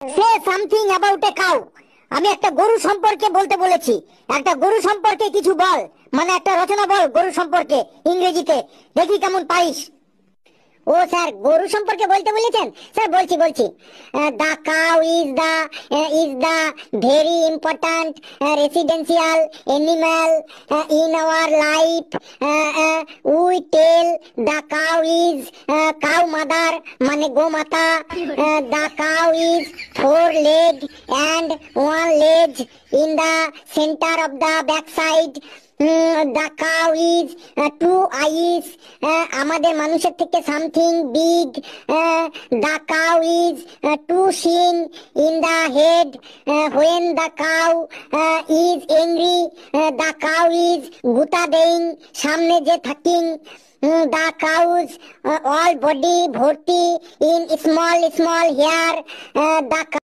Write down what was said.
Say something about a cow. আমি একটা গরু সম্পর্কে বলতে বলেছি। একটা গরু সম্পর্কে কিছু বল, মানে একটা রচনা বল গরু সম্পর্কে ইংরেজিতে, দেখি কেমন পাইস। ও স্যার, গরু সম্পর্কে বলতে বলেছেন? স্যার বলছি বলছি। The cow is the very important residential animal in our life. We tell the cow is cow mother, মানে গোমাতা। The cow is four leg and one লেজ in the centre of the back side. The cow is two eyes, আমাদের মানুষের থেকে something big. The cow is টু সিন in the head when the cow is angry. The cow is গুতা দেইং, সামনে যে থাকিং। দা কাউজ অল বডি ভর্তি in small small hair. The